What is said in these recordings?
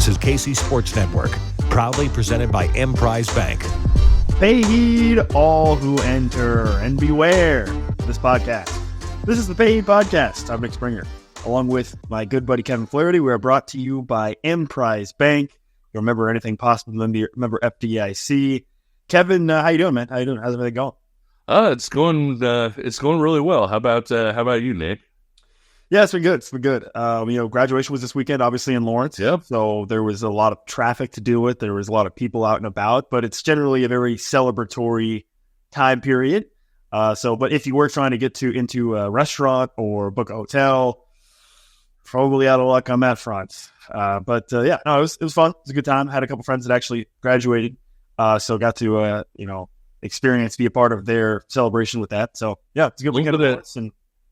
This is KC Sports Network, proudly presented by Emprise Bank. Pay heed all who enter, and beware this podcast. This is the Pay Heed Podcast. I'm Nick Springer. Along with my good buddy Kevin Flaherty, we are brought to you by Emprise Bank. You remember anything possible, remember FDIC. Kevin, how you doing, man? How you doing? How's everything going? It's going really well. How about you, Nick? Yeah, it's been good. It's been good. Graduation was this weekend, obviously in Lawrence. Yep. So there was a lot of traffic to deal with. There was a lot of people out and about, but it's generally a very celebratory time period. But if you were trying to get into a restaurant or book a hotel, probably out of luck on that front. It was fun. It was a good time. I had a couple friends that actually graduated, so got to experience, be a part of their celebration with that. So yeah, it's a good weekend.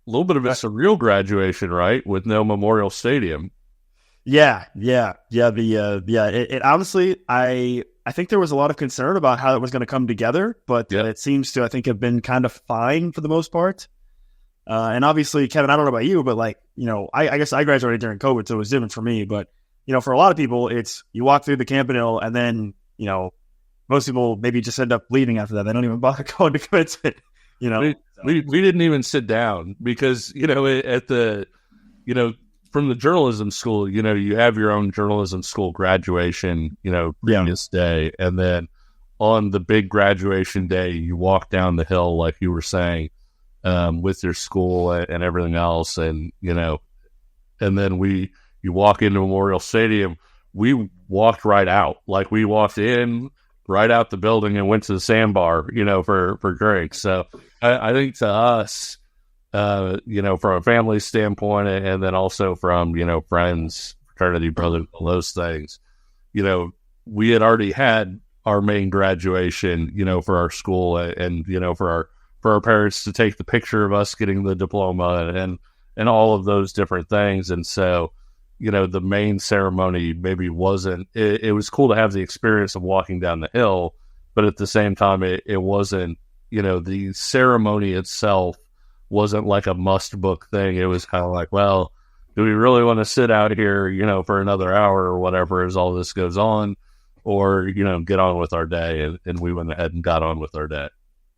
A little bit of a surreal graduation, right? With no Memorial Stadium. Yeah. It honestly, I think there was a lot of concern about how it was going to come together, but it seems to, I think, have been kind of fine for the most part. And obviously, Kevin, I don't know about you, but I guess I graduated during COVID, so it was different for me. But for a lot of people, it's you walk through the Campanile, and then most people maybe just end up leaving after that. They don't even bother going to commencement. We didn't even sit down because at the from the journalism school, you have your own journalism school graduation previous day, and then on the big graduation day you walk down the hill like you were saying with your school and everything else, and then you walk into Memorial Stadium. We walked right out, like we walked in right out the building and went to the sandbar, for drinks. So I think to us, from a family standpoint, and then also from, friends, fraternity, brothers, all those things, we had already had our main graduation, for our school and, for our parents to take the picture of us getting the diploma and all of those different things. And so, the main ceremony maybe wasn't, it was cool to have the experience of walking down the hill, but at the same time, it wasn't, the ceremony itself wasn't like a must book thing. It was kind of like, well, do we really want to sit out here, for another hour or whatever as all this goes on, or, get on with our day? And we went ahead and got on with our day.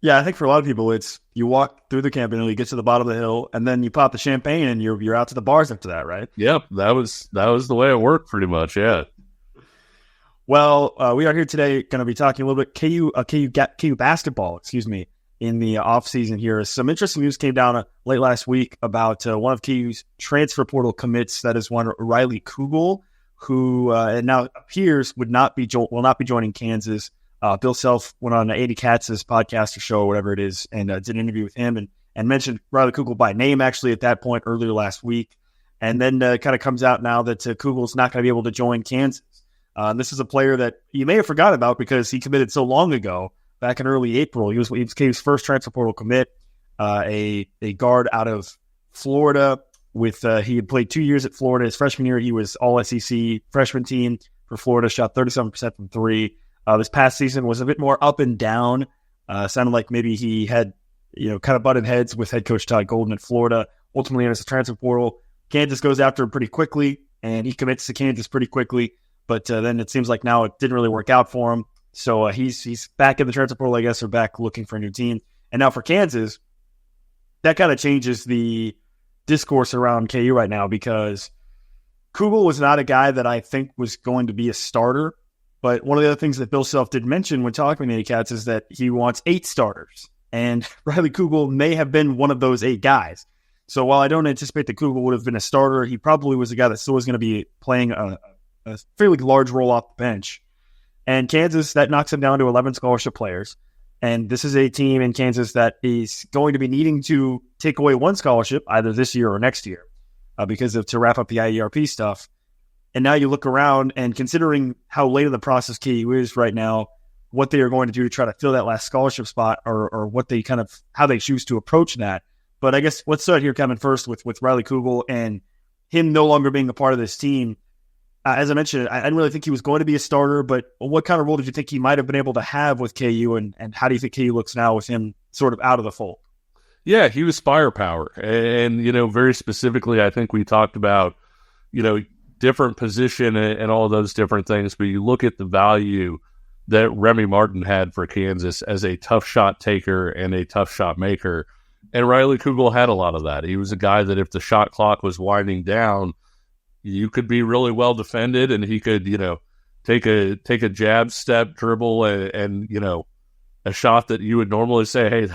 Yeah, I think for a lot of people, it's you walk through the Campanile, you get to the bottom of the hill, and then you pop the champagne, and you're out to the bars after that, right? Yep, that was the way it worked, pretty much. Yeah. Well, we are here today, going to be talking a little bit KU basketball, in the off season here. Some interesting news came down late last week about one of KU's transfer portal commits. That is one Riley Kugel, who it now appears will not be joining Kansas. Bill Self went on Andy Katz's podcast or show, or whatever it is, and did an interview with him and mentioned Riley Kugel by name actually at that point earlier last week. And then kind of comes out now that Kugel's not going to be able to join Kansas. This is a player that you may have forgotten about because he committed so long ago, back in early April. He was KU's first transfer portal commit, a guard out of Florida. He had played 2 years at Florida. His freshman year, he was all SEC freshman team for Florida, shot 37% from three. This past season was a bit more up and down. Sounded like maybe he had, kind of butted heads with head coach Todd Golden at Florida. Ultimately, enters the transfer portal. Kansas goes after him pretty quickly, and he commits to Kansas pretty quickly. But then it seems like now it didn't really work out for him. So he's back in the transfer portal, I guess, or back looking for a new team. And now for Kansas, that kind of changes the discourse around KU right now, because Kugel was not a guy that I think was going to be a starter. But one of the other things that Bill Self did mention when talking to Andy Katz is that he wants 8 starters. And Riley Kugel may have been one of those 8 guys. So while I don't anticipate that Kugel would have been a starter, he probably was a guy that still was going to be playing a fairly large role off the bench. And Kansas, that knocks him down to 11 scholarship players. And this is a team in Kansas that is going to be needing to take away one scholarship either this year or next year to wrap up the IERP stuff. And now you look around, and considering how late in the process KU is right now, what they are going to do to try to fill that last scholarship spot, or what they how they choose to approach that. But I guess let's start here, Kevin, first with Riley Kugel and him no longer being a part of this team. As I mentioned, I didn't really think he was going to be a starter, but what kind of role did you think he might have been able to have with KU, and how do you think KU looks now with him sort of out of the fold? Yeah, he was firepower. And, very specifically, I think we talked about, different position and all those different things, but you look at the value that Remy Martin had for Kansas as a tough shot taker and a tough shot maker. And Riley Kugel had a lot of that. He was a guy that if the shot clock was winding down, you could be really well defended, and he could, take a jab step, dribble, and a shot that you would normally say, hey,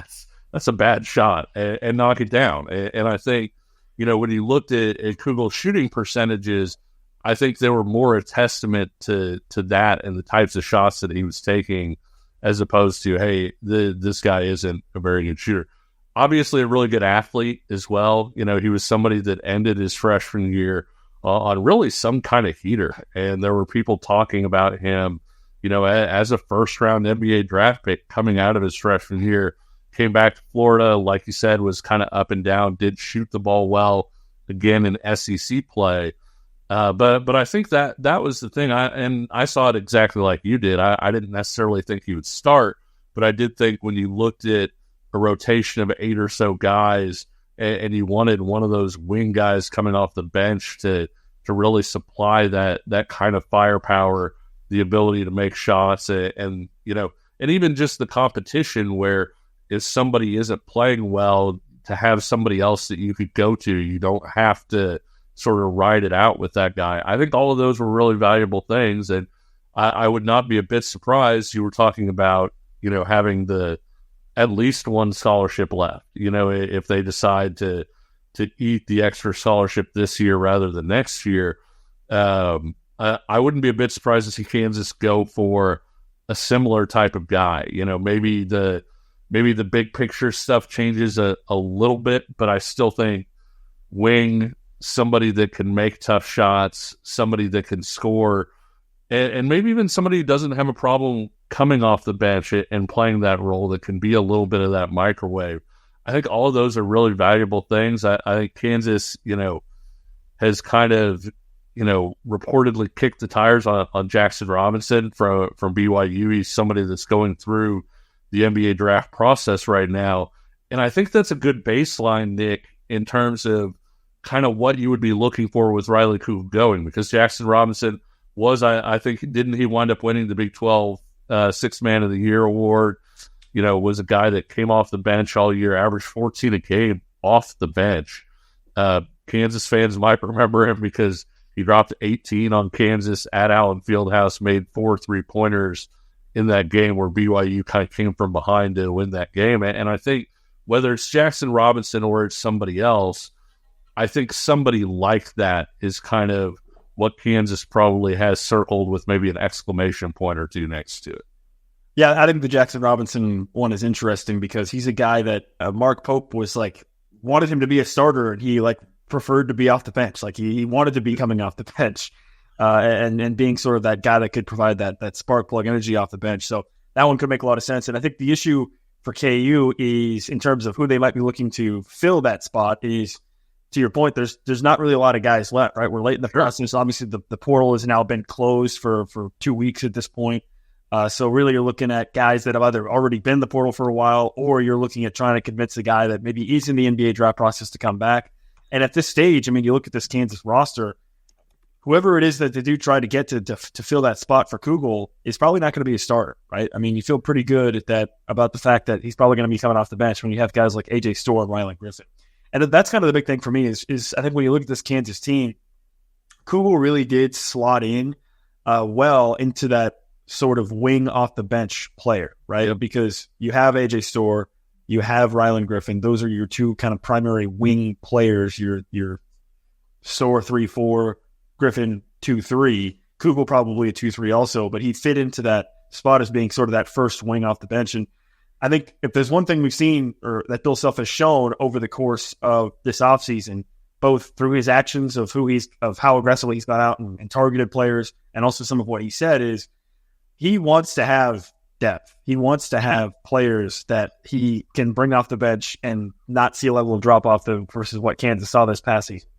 that's a bad shot, and knock it down. And I think, when you looked at Kugel's shooting percentages, I think they were more a testament to that and the types of shots that he was taking, as opposed to, hey, this guy isn't a very good shooter. Obviously, a really good athlete as well. He was somebody that ended his freshman year on really some kind of heater, and there were people talking about him, as a first-round NBA draft pick coming out of his freshman year. Came back to Florida, like you said, was kind of up and down, did shoot the ball well, again, in SEC play. But I think that was the thing. I saw it exactly like you did. I didn't necessarily think he would start, but I did think when you looked at a rotation of 8 or so guys and you wanted one of those wing guys coming off the bench to really supply that kind of firepower, the ability to make shots, and even just the competition where if somebody isn't playing well, to have somebody else that you could go to. You don't have to sort of ride it out with that guy. I think all of those were really valuable things, and I would not be a bit surprised. You were talking about, having at least one scholarship left, if they decide to eat the extra scholarship this year rather than next year. I wouldn't be a bit surprised to see Kansas go for a similar type of guy. Maybe the big picture stuff changes a little bit, but I still think wing, somebody that can make tough shots, somebody that can score, and maybe even somebody who doesn't have a problem coming off the bench and playing that role, that can be a little bit of that microwave. I think all of those are really valuable things. I think Kansas, has kind of, reportedly kicked the tires on Jackson Robinson from BYU. He's somebody that's going through the NBA draft process right now. And I think that's a good baseline, Nick, in terms of kind of what you would be looking for with Riley Kugel going, because Jackson Robinson was, I think, didn't he wind up winning the Big 12 Sixth Man of the Year award? Was a guy that came off the bench all year, averaged 14 a game off the bench. Kansas fans might remember him because he dropped 18 on Kansas at Allen Fieldhouse, made 4 3-pointers in that game where BYU kind of came from behind to win that game. And I think whether it's Jackson Robinson or it's somebody else, I think somebody like that is kind of what Kansas probably has circled with maybe an exclamation point or two next to it. Yeah, I think the Jackson Robinson one is interesting because he's a guy that Mark Pope was wanted him to be a starter, and he preferred to be off the bench. He wanted to be coming off the bench. And being sort of that guy that could provide that spark plug energy off the bench. So that one could make a lot of sense. And I think the issue for KU is, in terms of who they might be looking to fill that spot, is, to your point, there's not really a lot of guys left, right? We're late in the process. Obviously, the portal has now been closed for 2 weeks at this point. So really you're looking at guys that have either already been in the portal for a while, or you're looking at trying to convince a guy that maybe is in the NBA draft process to come back. And at this stage, you look at this Kansas roster, whoever it is that they do try to get to fill that spot for Kugel is probably not going to be a starter, right? You feel pretty good about the fact that he's probably going to be coming off the bench when you have guys like AJ Storr and Riley Griffin. And that's kind of the big thing for me is I think when you look at this Kansas team, Kugel really did slot in well into that sort of wing off the bench player, right? Yep. Because you have AJ Storr, you have Riley Griffin. Those are your two kind of primary wing players. Your Storr 3-4, Griffin 2-3, Kugel probably a 2-3 also, but he fit into that spot as being sort of that first wing off the bench. And I think if there's one thing we've seen, or that Bill Self has shown over the course of this offseason, both through his actions of how aggressively he's gone out and targeted players, and also some of what he said, is he wants to have depth. He wants to have players that he can bring off the bench and not see a level of drop off versus what Kansas saw this past season.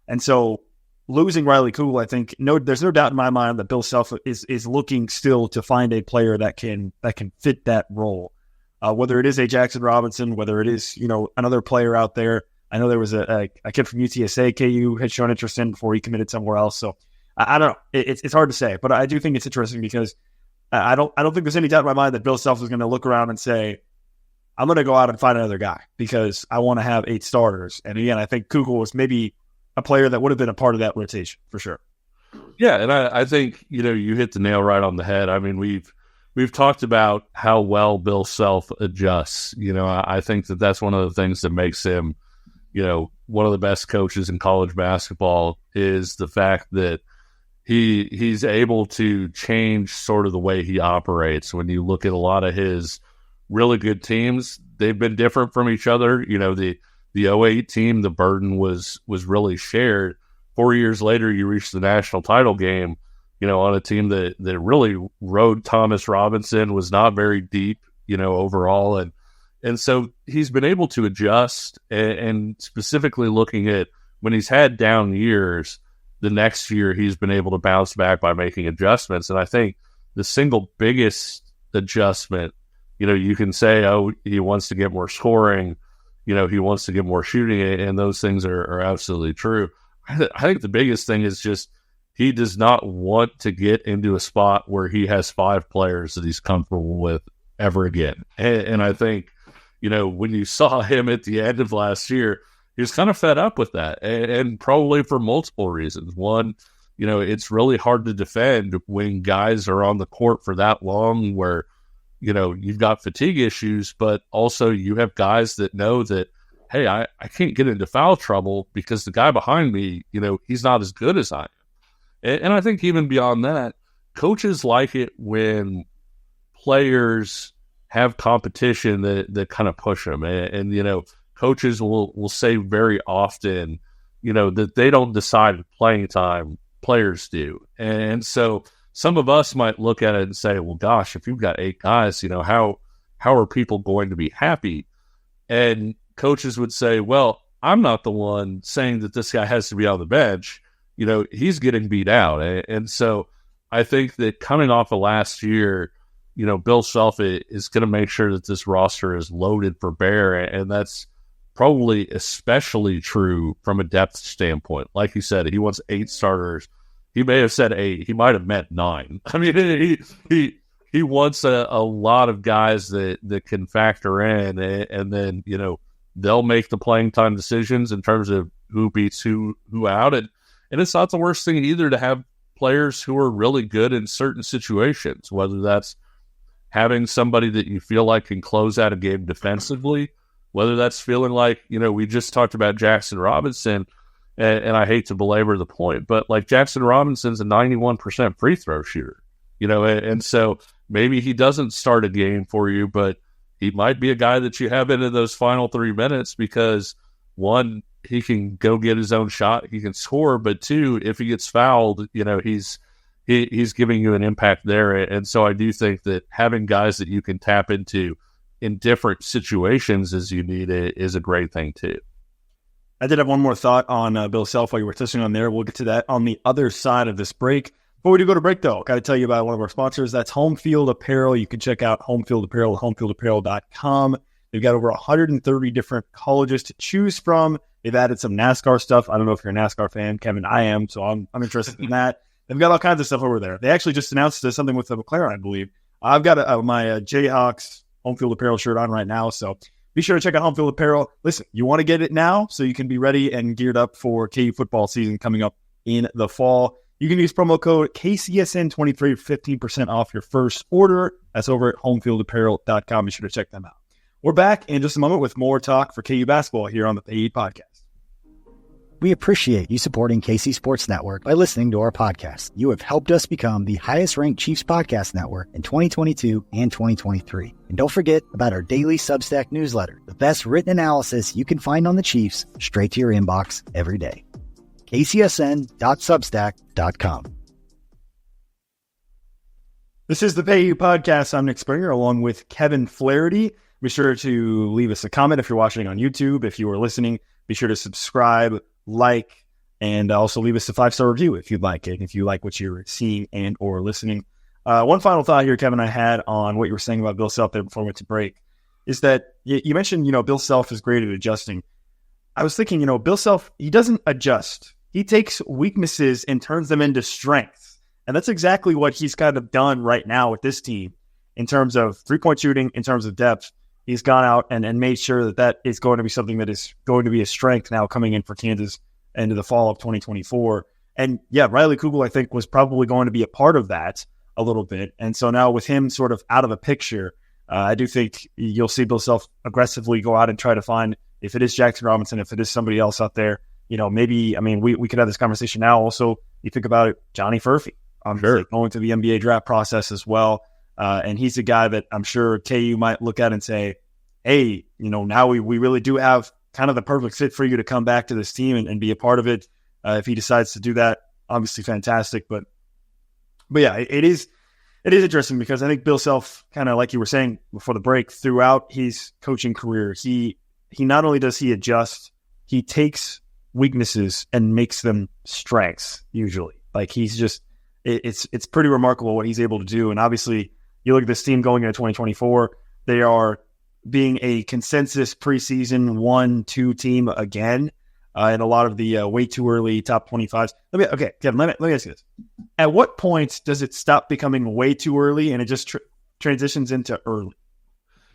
And so losing Riley Kugel, I think there's no doubt in my mind that Bill Self is looking still to find a player that can fit that role. Whether it is a Jackson Robinson, whether it is another player out there. I know there was a kid from UTSA KU had shown interest in before he committed somewhere else. So I don't know. It's hard to say, but I do think it's interesting because I don't think there's any doubt in my mind that Bill Self is going to look around and say, I'm going to go out and find another guy because I want to have 8 starters. And again, I think Kugel was maybe a player that would have been a part of that rotation for sure. Yeah, and I think, you hit the nail right on the head. I mean, we've talked about how well Bill Self adjusts. I think that's one of the things that makes him, one of the best coaches in college basketball is the fact that he's able to change sort of the way he operates. When you look at a lot of his really good teams, they've been different from each other. The 08 team, the burden was really shared. 4 years later, you reach the national title game, on a team that really rode Thomas Robinson, was not very deep, overall. And so he's been able to adjust, and specifically looking at when he's had down years, the next year he's been able to bounce back by making adjustments. And I think the single biggest adjustment, you can say, oh, he wants to get more scoring, he wants to get more shooting, and those things are absolutely true. I think the biggest thing is just he does not want to get into a spot where he has 5 players that he's comfortable with ever again. And I think, when you saw him at the end of last year, he was kind of fed up with that, and probably for multiple reasons. One, it's really hard to defend when guys are on the court for that long where, you've got fatigue issues, but also you have guys that know that, hey, I can't get into foul trouble because the guy behind me, he's not as good as I am. And I think even beyond that, coaches like it when players have competition that kind of push them. And coaches will say very often, that they don't decide playing time, players do. And so some of us might look at it and say, well, gosh, if you've got 8 guys, how are people going to be happy? And coaches would say, well, I'm not the one saying that this guy has to be on the bench. He's getting beat out. And so I think that coming off of last year, Bill Self is going to make sure that this roster is loaded for bear. And that's probably especially true from a depth standpoint. Like you said, he wants 8 starters. He may have said 8. He might have meant 9. I mean, he wants a lot of guys that can factor in, and then, they'll make the playing time decisions in terms of who beats who out. And it's not the worst thing either to have players who are really good in certain situations, whether that's having somebody that you feel like can close out a game defensively, whether that's feeling like, we just talked about Jackson Robinson, and I hate to belabor the point, but like Jackson Robinson's a 91% free throw shooter, and so maybe he doesn't start a game for you, but he might be a guy that you have into those final 3 minutes because, one, he can go get his own shot, he can score, but 2, if he gets fouled, he's giving you an impact there. And so I do think that having guys that you can tap into in different situations as you need it is a great thing too. I did have one more thought on Bill Self while you were touching on there. We'll get to that on the other side of this break. Before we do go to break, though, got to tell you about one of our sponsors. That's Home Field Apparel. You can check out Home Field Apparel at homefieldapparel.com. They've got over 130 different colleges to choose from. They've added some NASCAR stuff. I don't know if you're a NASCAR fan, Kevin. I am, so I'm interested in that. They've got all kinds of stuff over there. They actually just announced something with the McLaren, I believe. I've got my Jayhawks Home Field Apparel shirt on right now, so be sure to check out Home Field Apparel. Listen, you want to get it now so you can be ready and geared up for KU football season coming up in the fall. You can use promo code KCSN23 for 15% off your first order. That's over at homefieldapparel.com. Be sure to check them out. We're back in just a moment with more talk for KU basketball here on the Pay Podcast. We appreciate you supporting KC Sports Network by listening to our podcast. You have helped us become the highest-ranked Chiefs podcast network in 2022 and 2023. And don't forget about our daily Substack newsletter, the best written analysis you can find on the Chiefs straight to your inbox every day. kcsn.substack.com. This is the Pay Podcast. I'm Nick Springer along with Kevin Flaherty. Be sure to leave us a comment if you're watching on YouTube. If you are listening, be sure to subscribe, like, and also leave us a 5-star review if you'd like it, if you like what you're seeing and or listening. One final thought here, Kevin, I had on what you were saying about Bill Self there before we went to break, is that you mentioned, Bill Self is great at adjusting. I was thinking, Bill Self, he doesn't adjust. he takes weaknesses and turns them into strengths. And that's exactly what he's kind of done right now with this team in terms of three-point shooting, in terms of depth. He's gone out and made sure that is going to be something that is going to be a strength now coming in for Kansas into the fall of 2024. And yeah, Riley Kugel, I think, was probably going to be a part of that a little bit. And so now with him sort of out of the picture, I do think you'll see Bill Self aggressively go out and try to find, if it is Jackson Robinson, if it is somebody else out there, maybe, we could have this conversation now. Also, you think about it, Johnny Furphy. I'm sure going through the NBA draft process as well. And he's a guy that I'm sure KU might look at and say, hey, now we really do have kind of the perfect fit for you to come back to this team and be a part of it. If he decides to do that, obviously fantastic. But yeah, it is interesting because I think Bill Self, kind of like you were saying before the break, throughout his coaching career, he not only does he adjust, he takes weaknesses and makes them strengths usually. Like he's just, it's pretty remarkable what he's able to do. And obviously you look at this team going into 2024, they are being a consensus preseason 1-2 team again, and a lot of the way too early top 25s. Kevin, let me ask you this. At what point does it stop becoming way too early and it just transitions into early?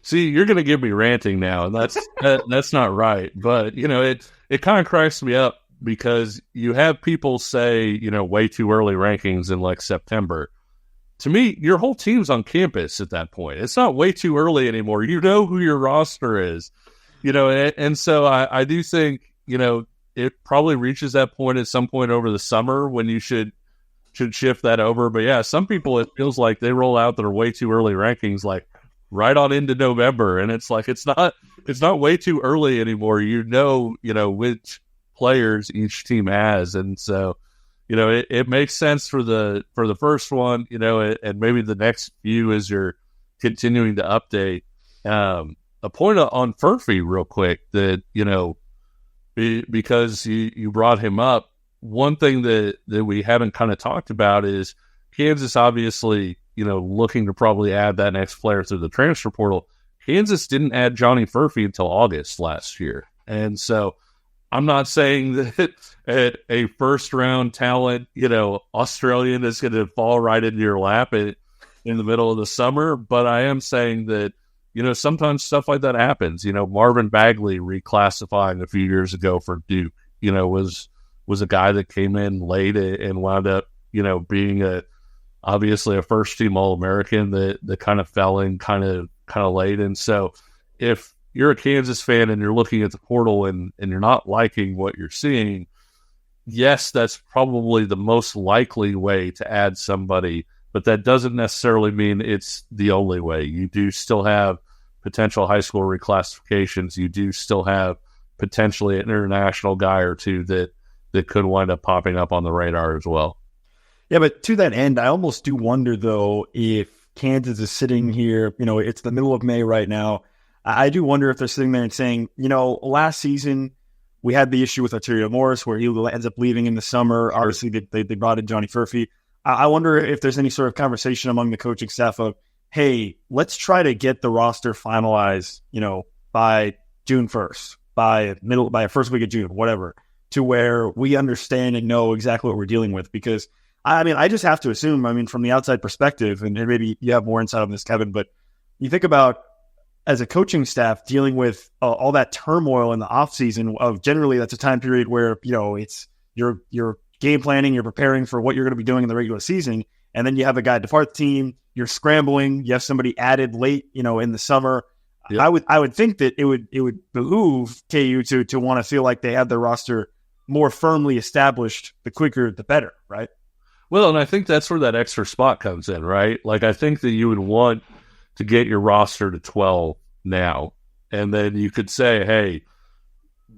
See, you're going to give me ranting now, and that's not right. But, it kind of cracks me up because you have people say, way too early rankings in like September. To me, your whole team's on campus at that point. It's not way too early anymore. You know who your roster is, and so I do think, it probably reaches that point at some point over the summer when you should shift that over. But yeah, some people, it feels like they roll out their way too early rankings like right on into November. And it's like, it's not way too early anymore. Which players each team has. And so, it makes sense for the first one, and maybe the next few as you're continuing to update. A point on Furphy real quick that, because you brought him up, one thing that we haven't kind of talked about is Kansas obviously, looking to probably add that next player through the transfer portal. Kansas didn't add Johnny Furphy until August last year. And so I'm not saying that at a first-round talent, Australian is going to fall right into your lap in the middle of the summer, but I am saying that, sometimes stuff like that happens. Marvin Bagley reclassifying a few years ago for Duke, was a guy that came in late and wound up, being obviously a first-team All-American that kind of fell in kind of late. And so if you're a Kansas fan and you're looking at the portal and you're not liking what you're seeing, yes, that's probably the most likely way to add somebody, but that doesn't necessarily mean it's the only way. You do still have potential high school reclassifications. You do still have potentially an international guy or two that could wind up popping up on the radar as well. Yeah, but to that end, I almost do wonder, though, if Kansas is sitting here, it's the middle of May right now. I do wonder if they're sitting there and saying, last season we had the issue with Arterio Morris where he ends up leaving in the summer. Obviously, they brought in Johnny Furphy. I wonder if there's any sort of conversation among the coaching staff of, hey, let's try to get the roster finalized, by June 1st, by first week of June, whatever, to where we understand and know exactly what we're dealing with. Because, I just have to assume, from the outside perspective, and maybe you have more insight on this, Kevin, but you think about as a coaching staff dealing with all that turmoil in the offseason of generally that's a time period where, it's you're game planning, you're preparing for what you're going to be doing in the regular season. And then you have a guy depart the team, you're scrambling, you have somebody added late, in the summer. Yep. I would think that it would behoove KU to want to feel like they have their roster more firmly established. The quicker, the better, right? Well, and I think that's where that extra spot comes in, right? Like, I think that you would want to get your roster to 12 now, and then you could say, hey,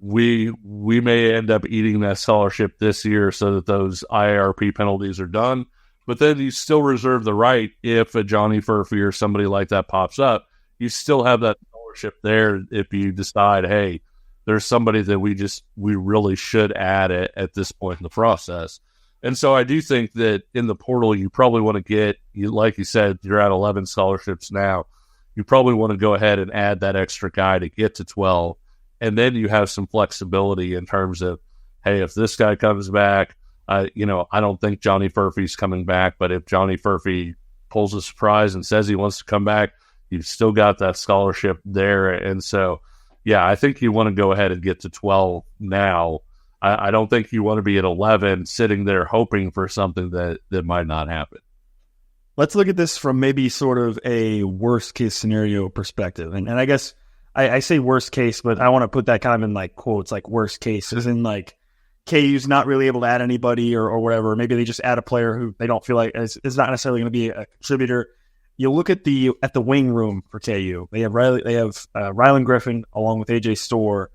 we may end up eating that scholarship this year so that those IARP penalties are done, but then you still reserve the right, if a Johnny Furphy or somebody like that pops up, you still have that scholarship there if you decide, hey, there's somebody that we really should add at this point in the process. And so I do think that in the portal, you probably want to get, like you said, you're at 11 scholarships now. You probably want to go ahead and add that extra guy to get to 12. And then you have some flexibility in terms of, hey, if this guy comes back, I don't think Johnny Furphy's coming back, but if Johnny Furphy pulls a surprise and says he wants to come back, you've still got that scholarship there. And so, yeah, I think you want to go ahead and get to 12 now. I don't think you want to be at 11 sitting there hoping for something that might not happen. Let's look at this from maybe sort of a worst case scenario perspective. And I guess I say worst case, but I want to put that kind of in like quotes, like worst case, as in like KU's not really able to add anybody or whatever. Maybe they just add a player who they don't feel like is not necessarily going to be a contributor. You look at the wing room for KU. They have Rylan Griffin along with AJ Storr.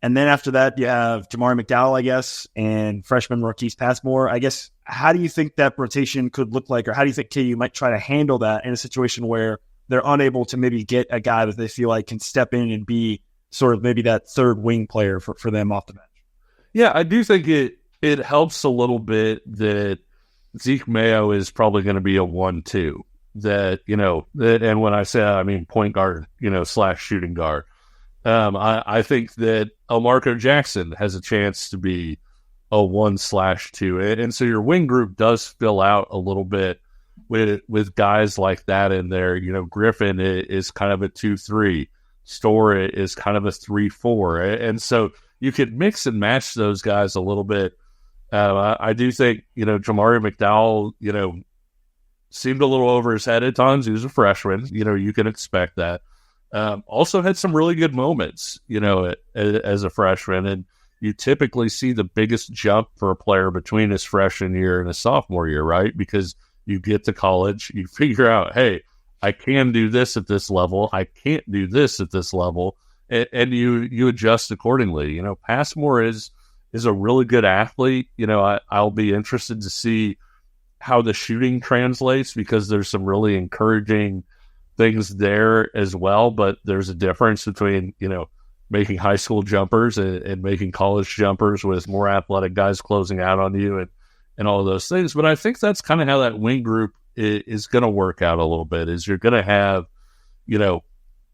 And then after that, you have Jamari McDowell, I guess, and freshman Marquise Passmore. I guess, how do you think that rotation could look like, or how do you think KU might try to handle that in a situation where they're unable to maybe get a guy that they feel like can step in and be sort of maybe that third wing player for them off the bench? Yeah, I do think it helps a little bit that Zeke Mayo is probably going to be a 1-2. And when I say that, I mean point guard, / shooting guard. I think that Elmarco Jackson has a chance to be a 1/2. And so your wing group does fill out a little bit with guys like that in there. Griffin is kind of a 2-3. Storr is kind of a 3-4. And so you could mix and match those guys a little bit. I do think, Jamari McDowell, seemed a little over his head at times. He was a freshman. You can expect that. Also had some really good moments, as a freshman. And you typically see the biggest jump for a player between his freshman year and his sophomore year, right? Because you get to college, you figure out, hey, I can do this at this level. I can't do this at this level. And you adjust accordingly. Passmore is a really good athlete. I'll be interested to see how the shooting translates, because there's some really encouraging things there as well. But there's a difference between, making high school jumpers and making college jumpers with more athletic guys closing out on you and all of those things. But I think that's kind of how that wing group is going to work out a little bit, is you're going to have,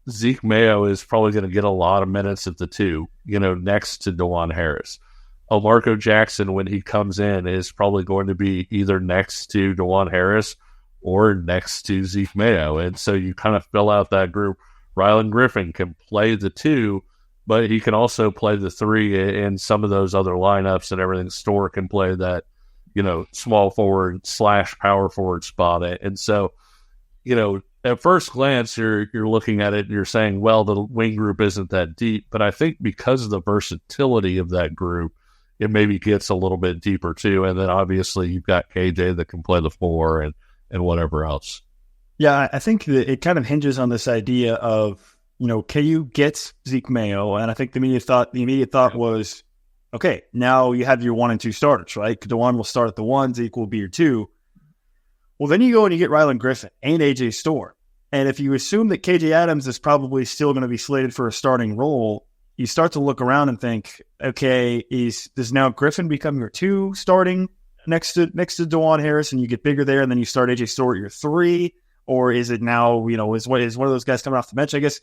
Zeke Mayo is probably going to get a lot of minutes at the 2, next to DeJuan Harris. Elmarco Jackson, when he comes in, is probably going to be either next to DeJuan Harris or next to Zeke Mayo. And so you kind of fill out that group. Rylan Griffin can play the 2, but he can also play the 3 in some of those other lineups and everything. Storr can play that, small forward / power forward spot. And so, at first glance, you're looking at it and you're saying, well, the wing group isn't that deep. But I think because of the versatility of that group, it maybe gets a little bit deeper too. And then obviously you've got KJ that can play the 4 and whatever else. Yeah, I think that it kind of hinges on this idea of, KU gets Zeke Mayo. And I think the immediate thought was, okay, now you have your 1 and 2 starters, right? DeJuan will start at the 1, Zeke will be your 2. Well, then you go and you get Rylan Griffin and AJ Storr. And if you assume that KJ Adams is probably still going to be slated for a starting role, you start to look around and think, okay, does now Griffin become your 2 starting next to DeJuan Harris, and you get bigger there, and then you start AJ Storr at your 3? Or is it now, is one of those guys coming off the bench? I guess,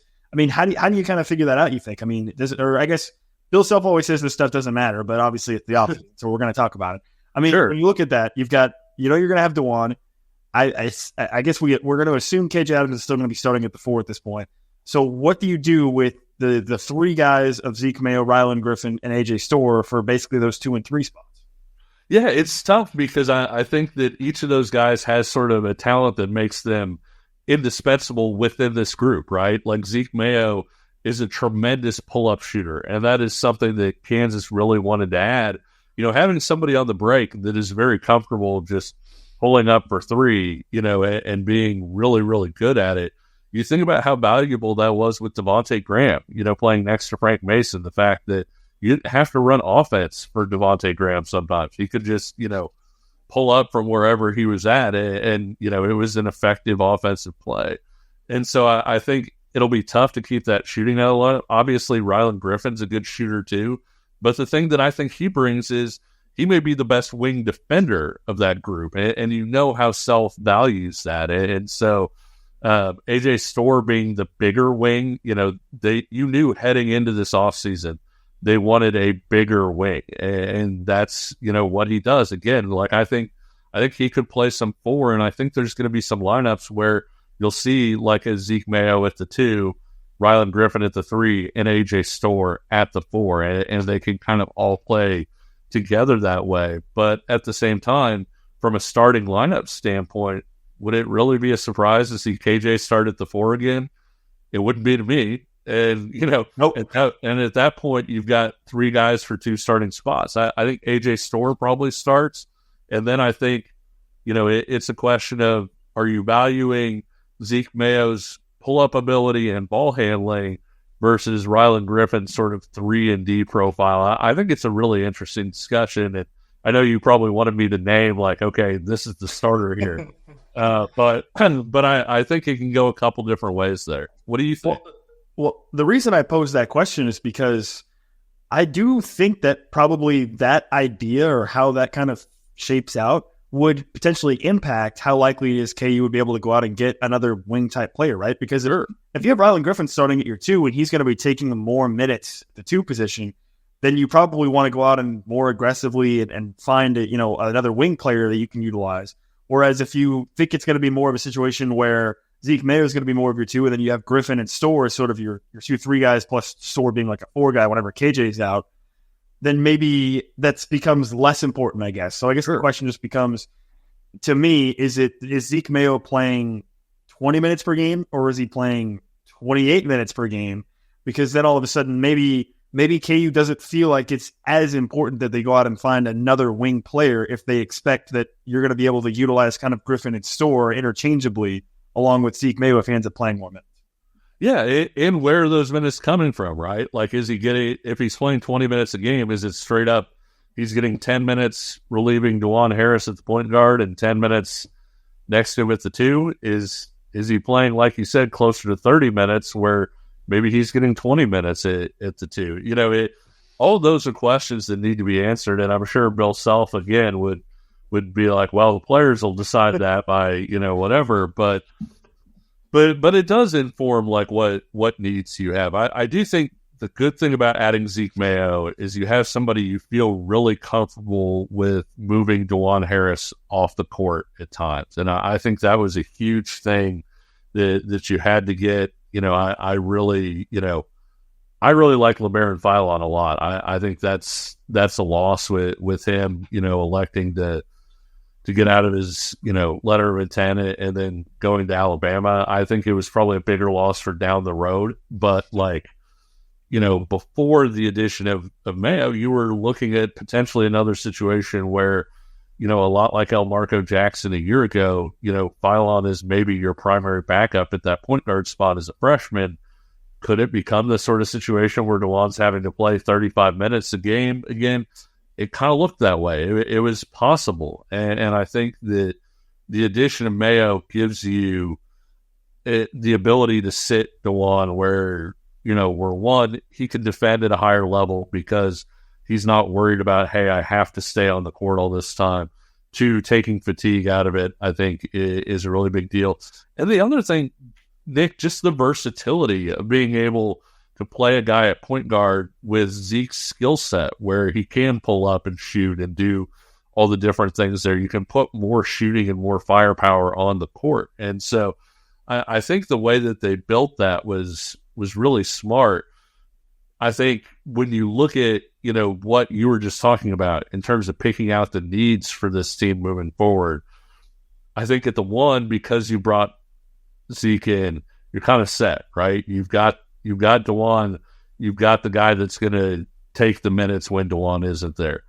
how do you kind of figure that out, you think? I guess Bill Self always says this stuff doesn't matter, but obviously it's the opposite. So we're going to talk about it. Sure. When you look at that, you've got, you're going to have DeJuan. I guess we're going to assume KJ Adams is still going to be starting at the 4 at this point. So what do you do with the 3 guys of Zeke Mayo, Rylan Griffin, and AJ Storr for basically those 2 and 3 spots? Yeah, it's tough because I think that each of those guys has sort of a talent that makes them indispensable within this group, right? Like Zeke Mayo is a tremendous pull-up shooter, and that is something that Kansas really wanted to add. Having somebody on the break that is very comfortable just pulling up for 3, and being really, really good at it. You think about how valuable that was with Devontae Graham, playing next to Frank Mason, the fact that you didn't have to run offense for Devontae Graham sometimes. He could just, pull up from wherever he was at, and it was an effective offensive play. And so I think it'll be tough to keep that shooting out a lot. Obviously, Rylan Griffin's a good shooter too, but the thing that I think he brings is he may be the best wing defender of that group, and how Self values that. And so AJ Storr being the bigger wing, you knew heading into this offseason they wanted a bigger wing, and that's, what he does. Again, like I think he could play some 4, and I think there's going to be some lineups where you'll see like a Zeke Mayo at the 2, Rylan Griffin at the 3, and AJ Storr at the 4, and they can kind of all play together that way. But at the same time, from a starting lineup standpoint, would it really be a surprise to see KJ start at the 4 again? It wouldn't be to me. And, nope. At that point, you've got 3 guys for 2 starting spots. I think AJ Storr probably starts. And then I think, it's a question of, are you valuing Zeke Mayo's pull-up ability and ball handling versus Rylan Griffin's sort of 3-and-D profile? I think it's a really interesting discussion. And I know you probably wanted me to name, like, okay, this is the starter here. But I think it can go a couple different ways there. What do you think? Well, the reason I posed that question is because I do think that probably that idea or how that kind of shapes out would potentially impact how likely it is KU would be able to go out and get another wing-type player, right? Because if you have Rylan Griffin starting at your 2 and he's going to be taking more minutes at the 2 position, then you probably want to go out and more aggressively and find another wing player that you can utilize. Whereas if you think it's going to be more of a situation where Zeke Mayo is going to be more of your 2, and then you have Griffin and Storr as sort of your 2-3 guys, plus Storr being like a 4 guy whenever KJ's out, then maybe that becomes less important, I guess. So I guess the question just becomes, to me, is Zeke Mayo playing 20 minutes per game, or is he playing 28 minutes per game? Because then all of a sudden, maybe KU doesn't feel like it's as important that they go out and find another wing player if they expect that you're going to be able to utilize kind of Griffin and Storr interchangeably along with Zeke Mayo if he ends up playing more minutes. Yeah, and where are those minutes coming from, right? Like, is he getting, if he's playing 20 minutes a game, is it straight up he's getting 10 minutes relieving DeJuan Harris at the point guard and 10 minutes next to him at the 2? Is he playing, like you said, closer to 30 minutes where maybe he's getting 20 minutes at the 2? All those are questions that need to be answered, and I'm sure Bill Self, again, would be like, well, the players will decide that by, whatever, but it does inform like what needs you have. I do think the good thing about adding Zeke Mayo is you have somebody you feel really comfortable with moving DeJuan Harris off the court at times. And I think that was a huge thing that you had to get. I really like LeBaron Philon a lot. I think that's a loss with him, electing to get out of his, letter of intent and then going to Alabama. I think it was probably a bigger loss for down the road. But before the addition of Mayo, you were looking at potentially another situation where, a lot like El Marco Jackson a year ago, Philon is maybe your primary backup at that point guard spot as a freshman. Could it become the sort of situation where DeJuan's having to play 35 minutes a game again? It kind of looked that way. It was possible. And I think that the addition of Mayo gives you the ability to sit DeJuan where, where one, he can defend at a higher level because he's not worried about, hey, I have to stay on the court all this time. 2, taking fatigue out of it, I think, is a really big deal. And the other thing, Nick, just the versatility of being able to play a guy at point guard with Zeke's skill set where he can pull up and shoot and do all the different things there. You can put more shooting and more firepower on the court. And so I think the way that they built that was really smart. I think when you look at, what you were just talking about in terms of picking out the needs for this team moving forward, I think at the 1, because you brought Zeke in, you're kind of set, right? You've got DeJuan, you've got the guy that's going to take the minutes when DeJuan isn't there.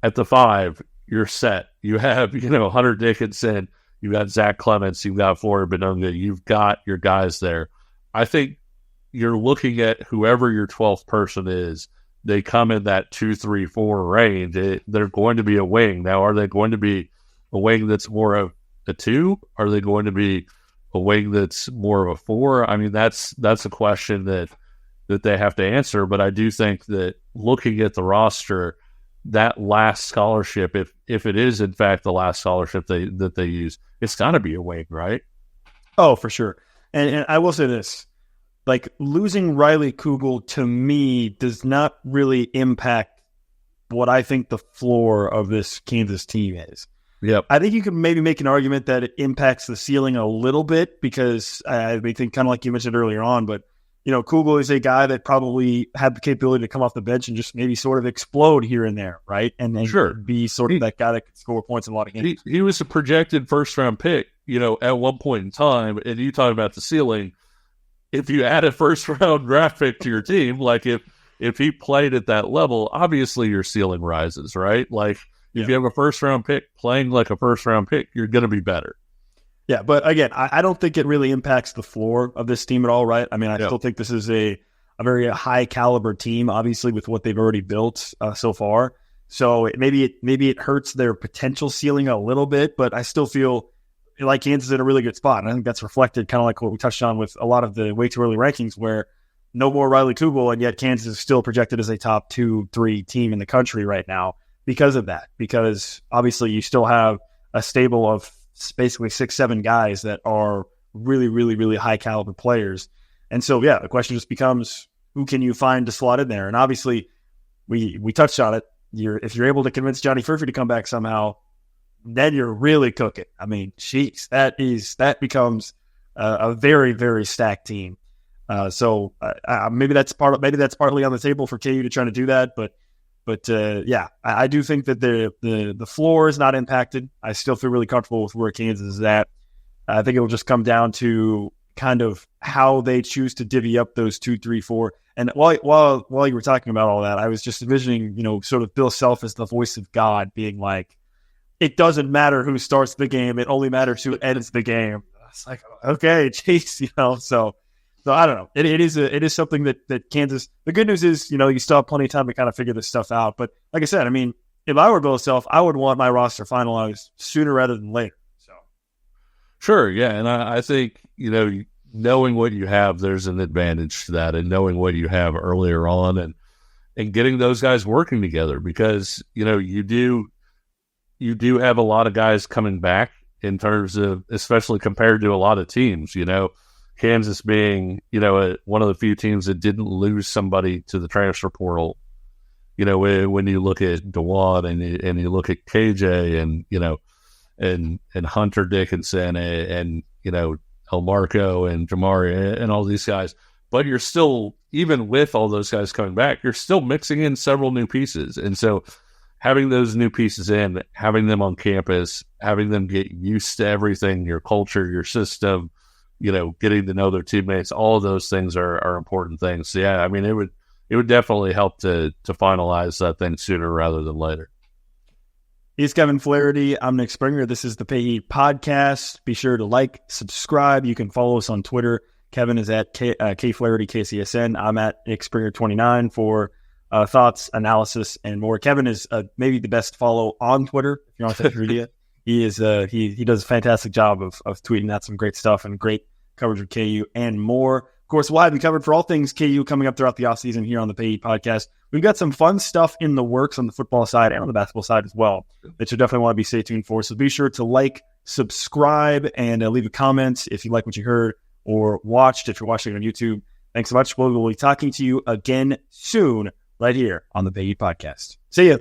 At the 5, you're set. You have, Hunter Dickinson, you've got Zach Clements, you've got Florida Benunga, you've got your guys there. I think you're looking at whoever your 12th person is, they come in that 2, 3, 4 range. They're going to be a wing. Now, are they going to be a wing that's more of a 2? Are they going to be a wing that's more of a 4? I mean, that's a question that they have to answer. But I do think that looking at the roster, that last scholarship, if it is in fact the last scholarship that they use, it's got to be a wing, right? Oh, for sure. And I will say this. like losing Riley Kugel to me does not really impact what I think the floor of this Kansas team is. Yep. I think you could maybe make an argument that it impacts the ceiling a little bit because I think kind of like you mentioned earlier on, but Kugel is a guy that probably had the capability to come off the bench and just maybe sort of explode here and there, right? And then sure. be sort of that guy that could score points in a lot of games. He was a projected first-round pick, at one point in time, and you talk about the ceiling. If you add a first-round draft pick to your team, like if he played at that level, obviously your ceiling rises, right? Like if you have a first-round pick playing like a first-round pick, you're going to be better. Yeah, but again, I don't think it really impacts the floor of this team at all, right? I mean, I still think this is a very high caliber team, obviously, with what they've already built so far. So maybe it hurts their potential ceiling a little bit, but I still feel like Kansas is in a really good spot. And I think that's reflected kind of like what we touched on with a lot of the way too early rankings where no more Riley Kugel, and yet Kansas is still projected as a top 2-3 team in the country right now because of that. Because obviously you still have a stable of basically 6-7 guys that are really, really, really high caliber players. And so, the question just becomes, who can you find to slot in there? And obviously we touched on it. If you're able to convince Johnny Furphy to come back somehow, then you're really cooking. I mean, jeez, that becomes a very, very stacked team. So maybe that's partly on the table for KU to try to do that, but I do think that the floor is not impacted. I still feel really comfortable with where Kansas is at. I think it will just come down to kind of how they choose to divvy up those 2, 3, 4. And while you were talking about all that, I was just envisioning, sort of Bill Self as the voice of God being like, it doesn't matter who starts the game. It only matters who ends the game. It's like, okay, geez, So I don't know. It is something that Kansas. The good news is, you still have plenty of time to kind of figure this stuff out. But like I said, I mean, if I were Bill Self, I would want my roster finalized sooner rather than later. So, sure, yeah, and I think knowing what you have, there's an advantage to that, and knowing what you have earlier on, and getting those guys working together because you do have a lot of guys coming back in terms of, especially compared to a lot of teams. Kansas being, one of the few teams that didn't lose somebody to the transfer portal. When you look at Dewan and you look at KJ and Hunter Dickinson and El Marco and Jamari and all these guys, but you're still, even with all those guys coming back, you're still mixing in several new pieces. And so having those new pieces in, having them on campus, having them get used to everything, your culture, your system, getting to know their teammates, all of those things are important things. So, yeah, I mean, it would definitely help to finalize that thing sooner rather than later. He's Kevin Flaherty. I'm Nick Springer. This is the Pay Heat Podcast. Be sure to like, subscribe. You can follow us on Twitter. Kevin is at K Flaherty KCSN. I'm at Nick Springer 29 for thoughts, analysis, and more. Kevin is maybe the best follow on Twitter if you're on social media. He is he does a fantastic job of tweeting out some great stuff and great coverage of KU and more. Of course, we'll have you covered for all things KU coming up throughout the offseason here on the Pay Heat Podcast. We've got some fun stuff in the works on the football side and on the basketball side as well that you definitely want to be stay tuned for. So be sure to like, subscribe, and leave a comment if you like what you heard or watched if you're watching on YouTube. Thanks so much. We'll be talking to you again soon right here on the Pay Heat Podcast. See ya.